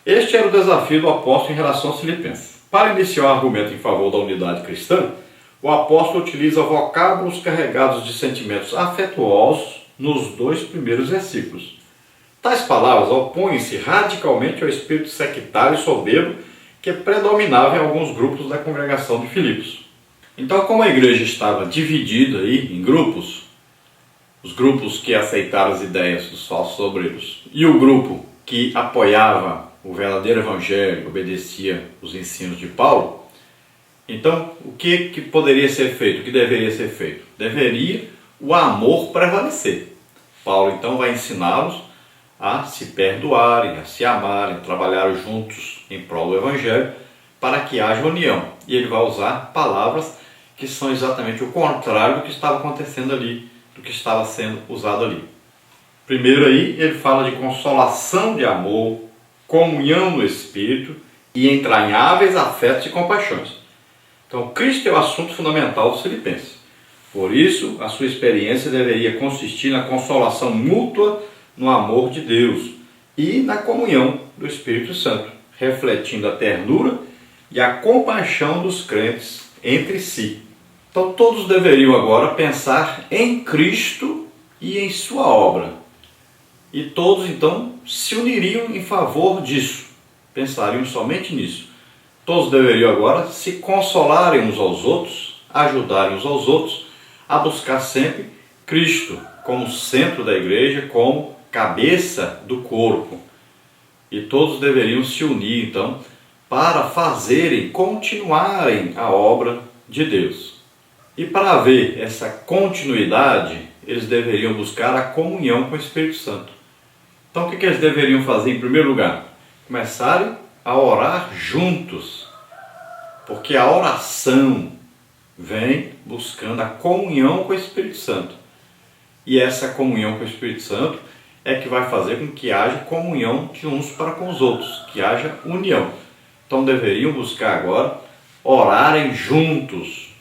Este era o desafio do apóstolo em relação aos filipenses. Para iniciar o argumento em favor da unidade cristã, o apóstolo utiliza vocábulos carregados de sentimentos afetuosos nos 2 primeiros versículos. Tais palavras opõem-se radicalmente ao espírito sectário e soberbo que predominava em alguns grupos da congregação de Filipos. Então, como a igreja estava dividida aí em grupos, os grupos que aceitaram as ideias dos falsos obreiros e o grupo que apoiava o verdadeiro evangelho, obedecia os ensinos de Paulo, então o que poderia ser feito? O que deveria ser feito? Deveria o amor prevalecer. Paulo então vai ensiná-los a se perdoarem, a se amarem, a trabalhar juntos em prol do evangelho para que haja união. E ele vai usar palavras que são exatamente o contrário do que estava acontecendo ali, do que estava sendo usado ali. Primeiro aí, ele fala de consolação de amor, comunhão no Espírito e entranháveis afetos e compaixões. Então, Cristo é o assunto fundamental dos filipenses. Por isso, a sua experiência deveria consistir na consolação mútua no amor de Deus e na comunhão do Espírito Santo, refletindo a ternura e a compaixão dos crentes entre si. Então, todos deveriam agora pensar em Cristo e em sua obra. E todos, então, se uniriam em favor disso, pensariam somente nisso. Todos deveriam agora se consolarem uns aos outros, ajudarem uns aos outros a buscar sempre Cristo como centro da igreja, como cabeça do corpo. E todos deveriam se unir, então, para fazerem, continuarem a obra de Deus. E para haver essa continuidade, eles deveriam buscar a comunhão com o Espírito Santo. Então, o que eles deveriam fazer em primeiro lugar? Começarem a orar juntos, porque a oração vem buscando a comunhão com o Espírito Santo. E essa comunhão com o Espírito Santo é que vai fazer com que haja comunhão de uns para com os outros, que haja união. Então, deveriam buscar agora orarem juntos,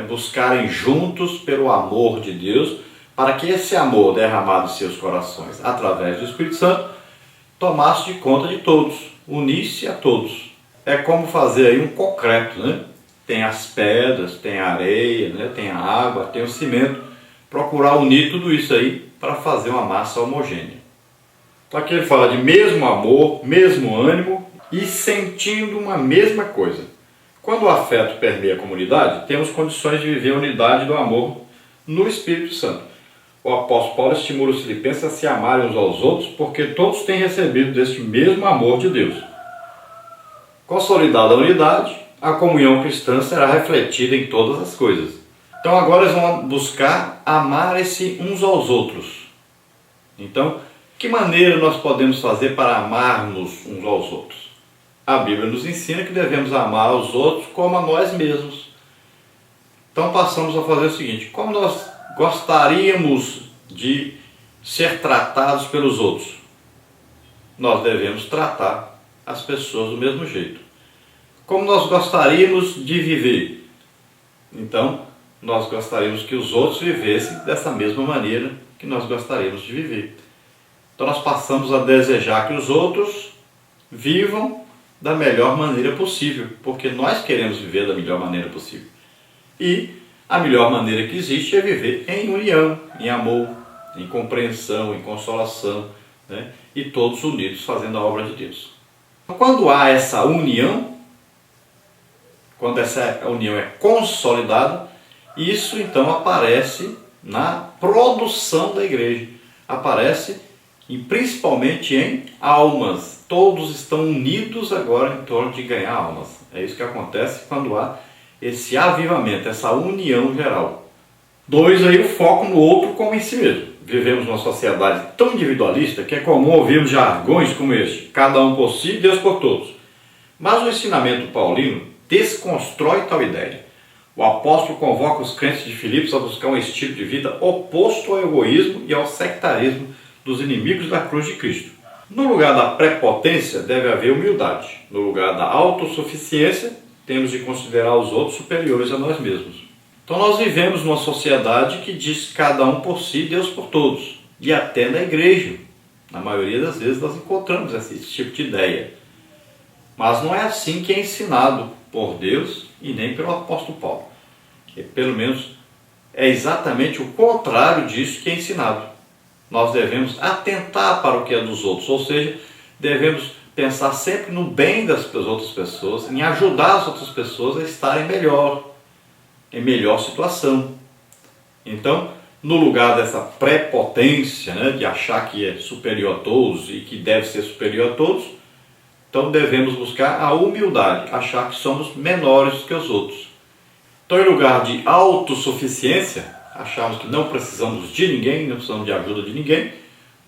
buscarem juntos pelo amor de Deus, para que esse amor derramado em seus corações através do Espírito Santo tomasse de conta de todos, unisse a todos. É como fazer aí um concreto, né? Tem as pedras, tem a areia, tem a água, tem o cimento. Procurar unir tudo isso aí para fazer uma massa homogênea. Então aqui ele fala de mesmo amor, mesmo ânimo e sentindo uma mesma coisa. Quando o afeto permeia a comunidade, temos condições de viver a unidade do amor no Espírito Santo. O apóstolo Paulo estimula os filipenses a se amarem uns aos outros, porque todos têm recebido deste mesmo amor de Deus. Consolidada a unidade, a comunhão cristã será refletida em todas as coisas. Então agora eles vão buscar amar-se uns aos outros. Então, que maneira nós podemos fazer para amarmos uns aos outros? A Bíblia nos ensina que devemos amar os outros como a nós mesmos. Então passamos a fazer o seguinte: como nós gostaríamos de ser tratados pelos outros, nós devemos tratar as pessoas do mesmo jeito. Como nós gostaríamos de viver, então nós gostaríamos que os outros vivessem dessa mesma maneira que nós gostaríamos de viver. Então nós passamos a desejar que os outros vivam da melhor maneira possível, porque nós queremos viver da melhor maneira possível. E a melhor maneira que existe é viver em união, em amor, em compreensão, em consolação, e todos unidos fazendo a obra de Deus. Quando há essa união, quando essa união é consolidada, isso então aparece na produção da igreja, aparece principalmente em almas. Todos estão unidos agora em torno de ganhar almas. É isso que acontece quando há esse avivamento, essa união geral. 2, aí o foco no outro como em si mesmo. Vivemos numa sociedade tão individualista que é comum ouvirmos jargões como este: cada um por si, Deus por todos. Mas o ensinamento paulino desconstrói tal ideia. O apóstolo convoca os crentes de Filipos a buscar um estilo de vida oposto ao egoísmo e ao sectarismo dos inimigos da cruz de Cristo. No lugar da prepotência deve haver humildade. No lugar da autossuficiência, temos de considerar os outros superiores a nós mesmos. Então nós vivemos numa sociedade que diz cada um por si, Deus por todos. E até na igreja, na maioria das vezes, nós encontramos esse tipo de ideia. Mas não é assim que é ensinado por Deus e nem pelo apóstolo Paulo. Pelo menos é exatamente o contrário disso que é ensinado. Nós devemos atentar para o que é dos outros, ou seja, devemos pensar sempre no bem das outras pessoas, em ajudar as outras pessoas a estarem melhor, em melhor situação. Então, no lugar dessa prepotência, de achar que é superior a todos e que deve ser superior a todos, então devemos buscar a humildade, achar que somos menores que os outros. Então, em lugar de autossuficiência, acharmos que não precisamos de ninguém, não precisamos de ajuda de ninguém,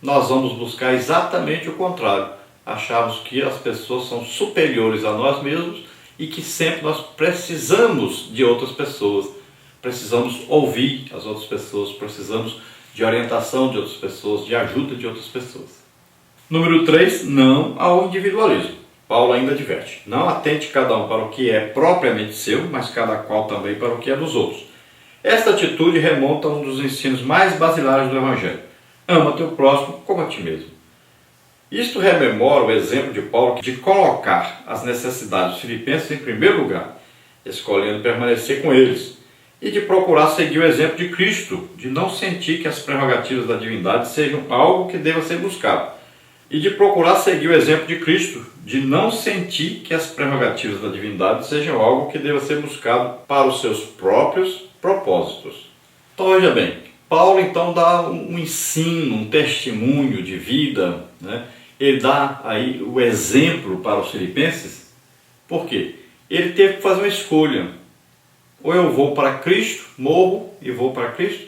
nós vamos buscar exatamente o contrário. Acharmos que as pessoas são superiores a nós mesmos e que sempre nós precisamos de outras pessoas. Precisamos ouvir as outras pessoas, precisamos de orientação de outras pessoas, de ajuda de outras pessoas. Número 3, não ao individualismo. Paulo ainda adverte: não atente cada um para o que é propriamente seu, mas cada qual também para o que é dos outros. Esta atitude remonta a um dos ensinos mais basilares do Evangelho: ama teu próximo como a ti mesmo. Isto rememora o exemplo de Paulo de colocar as necessidades dos filipenses em primeiro lugar, escolhendo permanecer com eles, e de procurar seguir o exemplo de Cristo, de não sentir que as prerrogativas da divindade sejam algo que deva ser buscado. E de procurar seguir o exemplo de Cristo, de não sentir que as prerrogativas da divindade sejam algo que deva ser buscado para os seus próprios propósitos. Então veja bem, Paulo então dá um ensino, um testemunho de vida, Ele dá aí o exemplo para os filipenses. Por quê? Ele teve que fazer uma escolha. Ou eu vou para Cristo, morro e vou para Cristo,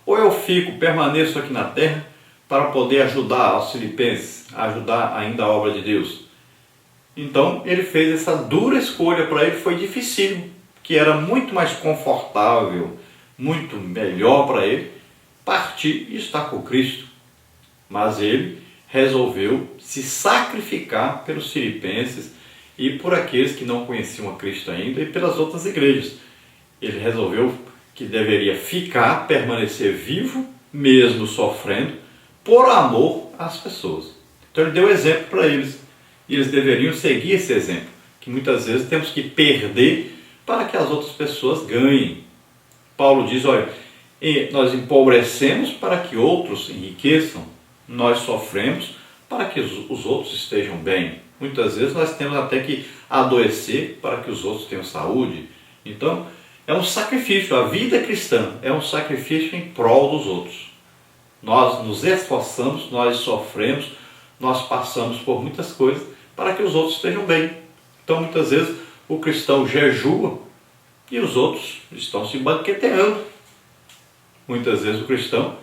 ou eu fico, permaneço aqui na terra para poder ajudar os filipenses, ajudar ainda a obra de Deus. Então ele fez essa dura escolha. Para ele foi dificílimo, que era muito mais confortável, muito melhor para ele partir e estar com Cristo. Mas ele resolveu se sacrificar pelos filipenses e por aqueles que não conheciam a Cristo ainda e pelas outras igrejas. Ele resolveu que deveria ficar, permanecer vivo, mesmo sofrendo, por amor às pessoas. Então ele deu exemplo para eles, e eles deveriam seguir esse exemplo, que muitas vezes temos que perder para que as outras pessoas ganhem. Paulo diz: olha, nós empobrecemos para que outros enriqueçam, nós sofremos para que os outros estejam bem. Muitas vezes nós temos até que adoecer para que os outros tenham saúde. Então é um sacrifício, a vida cristã é um sacrifício em prol dos outros. Nós nos esforçamos, nós sofremos, nós passamos por muitas coisas para que os outros estejam bem. Então muitas vezes o cristão jejua e os outros estão se banqueteando. Muitas vezes o cristão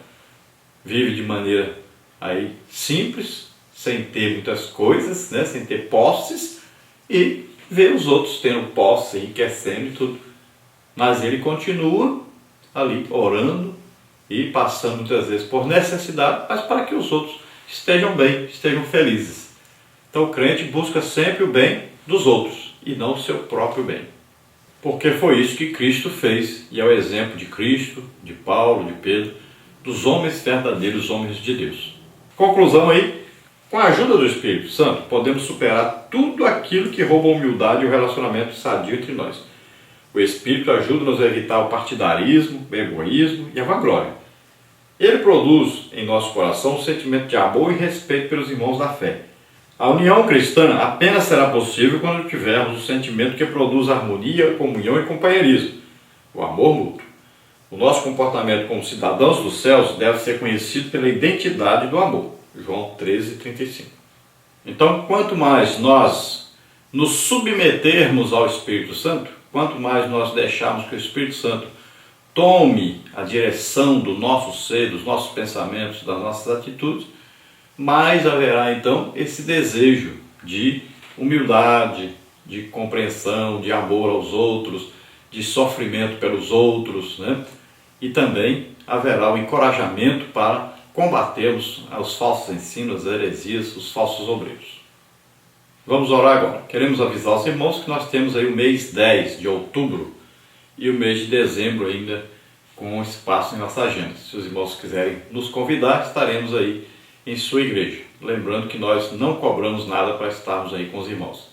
vive de maneira aí simples, sem ter muitas coisas, sem ter posses, e vê os outros tendo posse, enriquecendo e tudo. Mas ele continua ali orando e passando muitas vezes por necessidade, mas para que os outros estejam bem, estejam felizes. Então o crente busca sempre o bem dos outros e não o seu próprio bem. Porque foi isso que Cristo fez, e é o exemplo de Cristo, de Paulo, de Pedro, dos homens verdadeiros, homens de Deus. Conclusão aí: com a ajuda do Espírito Santo, podemos superar tudo aquilo que rouba a humildade e o relacionamento sadio entre nós. O Espírito ajuda-nos a evitar o partidarismo, o egoísmo e a vanglória. Ele produz em nosso coração um sentimento de amor e respeito pelos irmãos da fé. A união cristã apenas será possível quando tivermos o sentimento que produz harmonia, comunhão e companheirismo, o amor mútuo. O nosso comportamento como cidadãos dos céus deve ser conhecido pela identidade do amor. João 13:35. Então, quanto mais nós nos submetermos ao Espírito Santo, quanto mais nós deixarmos que o Espírito Santo tome a direção do nosso ser, dos nossos pensamentos, das nossas atitudes, mais haverá então esse desejo de humildade, de compreensão, de amor aos outros, de sofrimento pelos outros, E também haverá o encorajamento para combatermos os falsos ensinos, as heresias, os falsos obreiros. Vamos orar agora. Queremos avisar os irmãos que nós temos aí o mês 10 de outubro e o mês de dezembro ainda com espaço em nossa agenda. Se os irmãos quiserem nos convidar, estaremos aí em sua igreja. Lembrando que nós não cobramos nada para estarmos aí com os irmãos.